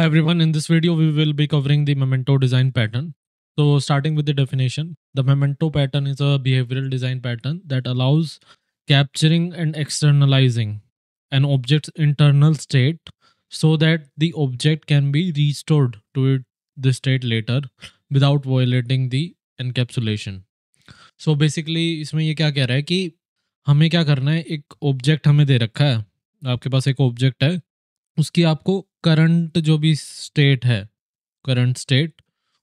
Hi everyone, in this video we will be covering the memento design pattern. So starting with the definition, the memento pattern is a behavioral design pattern that allows capturing and externalizing an object's internal state so that the object can be restored to the state later without violating the encapsulation. So basically इसमें ये क्या कह रहा है कि हमें क्या करना है, एक ऑब्जेक्ट हमें दे रखा है, आपके पास एक ऑब्जेक्ट है, उसकी आपको करंट जो भी स्टेट है, करंट स्टेट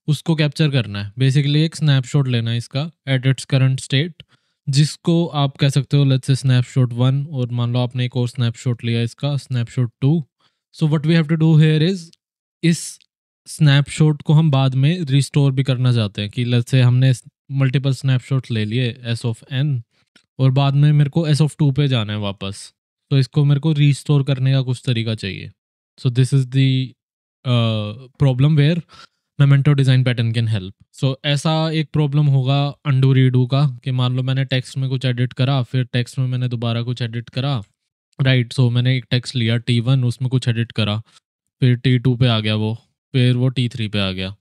उसको कैप्चर करना है। बेसिकली एक स्नैपशॉट लेना है इसका एट इट्स करंट स्टेट, जिसको आप कह सकते हो लेट्स से स्नैपशॉट 1, और मान लो आपने एक और स्नैपशॉट लिया इसका snapshot 2। So what we have to do here is, इस स्नैपशॉट को हम बाद में रिस्टोर भी करना चाहते हैं कि लेट्स से हमने मल्टीपल स्नैपशॉट ले लिए एस ऑफ एन, और बाद में मेरे को एस ऑफ 2 पे जाना है वापस, तो इसको मेरे को रीस्टोर करने का कुछ तरीका चाहिए। So this is the problem where memento design pattern can help. So ऐसा एक प्रॉब्लम होगा अंडू रीडू का, कि मान लो मैंने टेक्स्ट में कुछ एडिट करा, फिर टेक्स्ट में मैंने दोबारा कुछ एडिट करा, राइट। सो मैंने एक टेक्स्ट लिया T1, उसमें कुछ एडिट करा, फिर T2 पे आ गया वो, फिर वो T3 पे आ गया,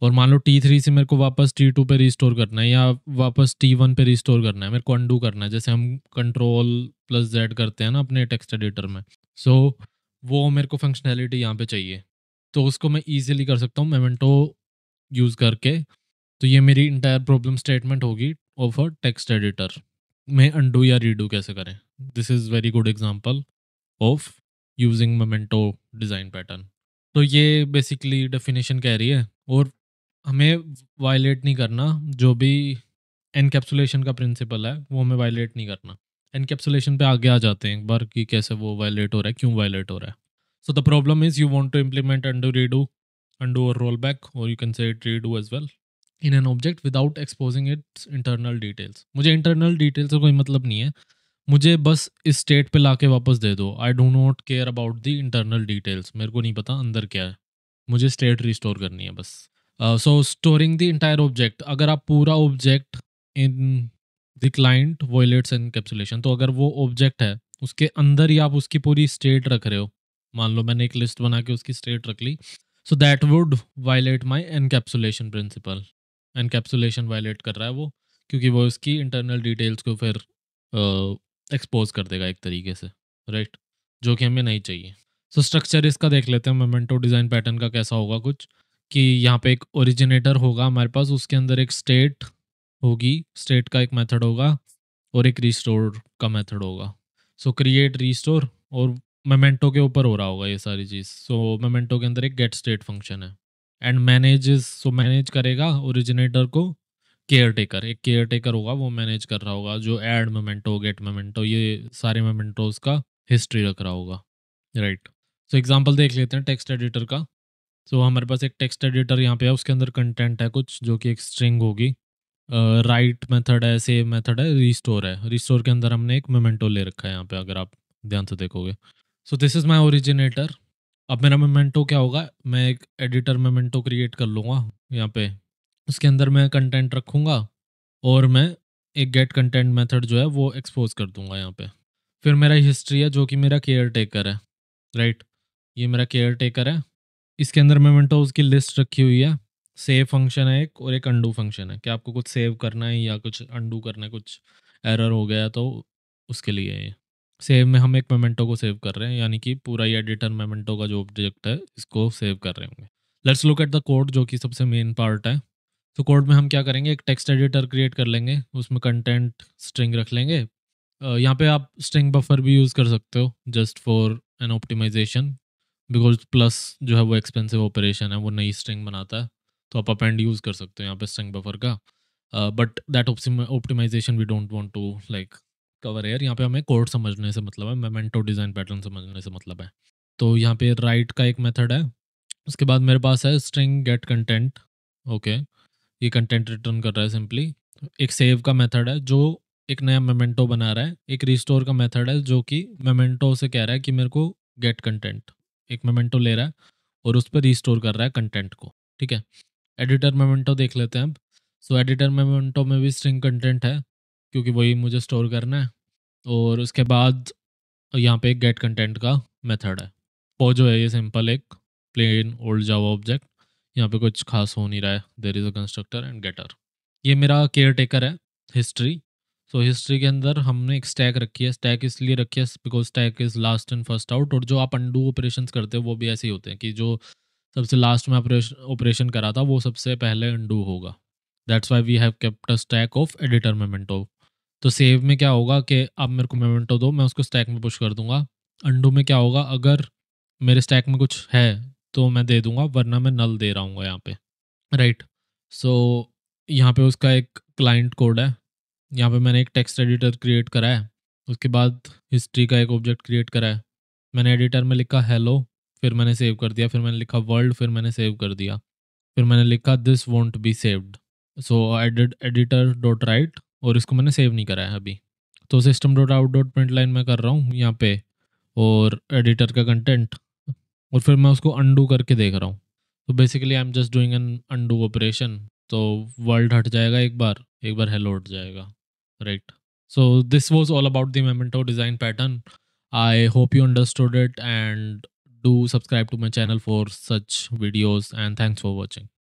और मान लो T3 से मेरे को वापस T2 पे रिस्टोर करना है या वापस T1 पे रिस्टोर करना है, मेरे को अंडू करना है, जैसे हम Ctrl+Z करते हैं ना अपने टेक्स्ट एडिटर में। सो वो मेरे को फंक्शनैलिटी यहाँ पे चाहिए, तो उसको मैं ईजिली कर सकता हूँ मेमेंटो यूज़ करके। तो ये मेरी इंटायर प्रॉब्लम स्टेटमेंट होगी ऑफ अ टेक्स्ट एडिटर में अंडू या रीडू कैसे करें। This is very good example of using memento design pattern. तो ये बेसिकली डेफिनेशन कह रही है, और हमें वायलेट नहीं करना, जो भी एनकैप्सुलेशन का प्रिंसिपल है वो हमें वायलेट नहीं करना। एनकैप्सुलेशन पे आगे आ जाते हैं एक बार कि कैसे वो वायलेट हो रहा है, क्यों वायलेट हो रहा है। So the problem is you want to implement undo redo, undo और रोल बैक, और you can say it redo as well in an object without exposing its internal details. मुझे इंटरनल डिटेल्स से कोई मतलब नहीं है, मुझे बस इस स्टेट पे लाके वापस दे दो। I do not care about the internal details, मेरे को नहीं पता अंदर क्या है, मुझे स्टेट रिस्टोर करनी है बस। सो स्टोरिंग द इंटायर ऑब्जेक्ट, अगर आप पूरा object in the client violates encapsulation, तो अगर वो ऑब्जेक्ट है उसके अंदर ही आप उसकी पूरी स्टेट रख रहे हो, मान लो मैंने एक लिस्ट बना के उसकी स्टेट रख ली, so that would violate my encapsulation principle. Encapsulation violate कर रहा है वो, क्योंकि वो उसकी इंटरनल डिटेल्स को फिर एक्सपोज कर देगा एक तरीके से, राइट, जो कि हमें नहीं चाहिए। सो स्ट्रक्चर इसका देख लेते हैं मेमेंटो डिज़ाइन पैटर्न का कैसा होगा कुछ, कि यहाँ पे एक ओरिजिनेटर होगा हमारे पास, उसके अंदर एक स्टेट होगी, स्टेट का एक मेथड होगा, और एक रिस्टोर का मेथड होगा। सो क्रिएट रिस्टोर, और मेमेंटो के ऊपर हो रहा होगा ये सारी चीज़। सो मेमेंटो के अंदर एक गेट स्टेट फंक्शन है, एंड मैनेजेस, सो मैनेज करेगा ओरिजिनेटर को केयर टेकर, एक केयर टेकर होगा वो मैनेज कर रहा होगा, जो ऐड मोमेंटो, गेट मोमेंटो, ये सारे मोमेंटोज का हिस्ट्री रख रहा होगा, राइट। सो एग्जांपल देख लेते हैं टेक्स्ट एडिटर का। सो हमारे पास एक टेक्स्ट एडिटर यहाँ पे है, उसके अंदर कंटेंट है कुछ जो कि एक स्ट्रिंग होगी, राइट मेथड है, सेव मेथड है, रिस्टोर है। रिस्टोर के अंदर हमने एक मोमेंटो ले रखा है यहाँ पे, अगर आप ध्यान से देखोगे। So this is my originator. अब मेरा मोमेंटो क्या होगा, मैं एक एडिटर मोमेंटो क्रिएट कर लूँगा यहाँ पे, उसके अंदर मैं कंटेंट रखूँगा, और मैं एक गेट कंटेंट मेथड जो है वो एक्सपोज कर दूंगा यहाँ पे। फिर मेरा हिस्ट्री है जो कि मेरा केयर टेकर है, राइट, ये मेरा केयर टेकर है। इसके अंदर मेमेंटोज की लिस्ट रखी हुई है, सेव फंक्शन है एक, और एक अंडू फंक्शन है कि आपको कुछ सेव करना है या कुछ अंडू करना है, कुछ एरर हो गया तो उसके लिए ये सेव में हम एक मेमेंटो को सेव कर रहे हैं, यानी कि पूरा ये एडिटर मेमेंटो का जो ऑब्जेक्ट है इसको सेव कर रहे होंगे। Let's look at the code, जो कि सबसे मेन पार्ट है। तो कोड में हम क्या करेंगे, एक टेक्स्ट एडिटर क्रिएट कर लेंगे, उसमें कंटेंट स्ट्रिंग रख लेंगे। यहाँ पे आप स्ट्रिंग बफर भी यूज़ कर सकते हो just for an optimisation, because plus जो है वो एक्सपेंसिव ऑपरेशन है, वो नई स्ट्रिंग बनाता है, तो आप अपेंड यूज़ कर सकते हो यहाँ पे स्ट्रिंग बफर का। But that optimisation we don't want to like cover here, यहाँ पे हमें कोड समझने से मतलब है, मेमेंटो डिज़ाइन पैटर्न समझने से मतलब है। तो यहाँ पे राइट का एक मेथड है, उसके बाद मेरे पास है स्ट्रिंग गेट कंटेंट, ओके, ये कंटेंट रिटर्न कर रहा है सिंपली। एक सेव का मेथड है जो एक नया मेमेंटो बना रहा है, एक रिस्टोर का मेथड है जो कि मेमेंटो से कह रहा है कि मेरे को गेट कंटेंट, एक मेमेंटो ले रहा है और उस पर रिस्टोर कर रहा है कंटेंट को, ठीक है। एडिटर मेमेंटो देख लेते हैं अब। सो एडिटर मेमेंटो में भी स्ट्रिंग कंटेंट है, क्योंकि वही मुझे स्टोर करना है, और उसके बाद यहाँ पे एक गेट कंटेंट का मेथड है। वो जो है ये सिंपल एक प्लेन ओल्ड जावा ऑब्जेक्ट, यहाँ पे कुछ खास हो नहीं रहा है, there is a constructor and getter. ये मेरा केयर टेकर है हिस्ट्री। सो हिस्ट्री के अंदर हमने एक स्टैक रखी है, स्टैक इसलिए रखी है because stack is last and first out, और जो आप अंडू ऑपरेशंस करते हो वो भी ऐसे ही होते हैं कि जो सबसे लास्ट में ऑपरेशन करा था वो सबसे पहले अंडू होगा। That's why we have kept a stack of editor memento. तो सेव में क्या होगा कि आप मेरे को मेमेंटो दो, मैं उसको स्टैक में पुश कर दूंगा। अंडू में क्या होगा, अगर मेरे स्टैक में कुछ है तो मैं दे दूंगा, वरना मैं नल दे रहा हूँ यहाँ पे, राइट। सो यहाँ पे उसका एक क्लाइंट कोड है। यहाँ पे मैंने एक टेक्स्ट एडिटर क्रिएट करा है, उसके बाद हिस्ट्री का एक ऑब्जेक्ट क्रिएट करा है। मैंने एडिटर में लिखा हेलो, फिर मैंने सेव कर दिया, फिर मैंने लिखा वर्ल्ड, फिर मैंने सेव कर दिया, फिर मैंने लिखा this want be saved. So I did editor dot right, और इसको मैंने सेव नहीं करा है अभी। तो system dot out dot print line में कर रहा हूँ यहाँ पे, और एडिटर का कंटेंट, और फिर मैं उसको अंडू करके देख रहा हूँ। तो basically I am just doing an undo operation. तो वर्ल्ड हट जाएगा एक बार हेलो हट जाएगा, right. So this was all about the memento design pattern. I hope you understood it, and do subscribe to my channel for such videos, and thanks for watching.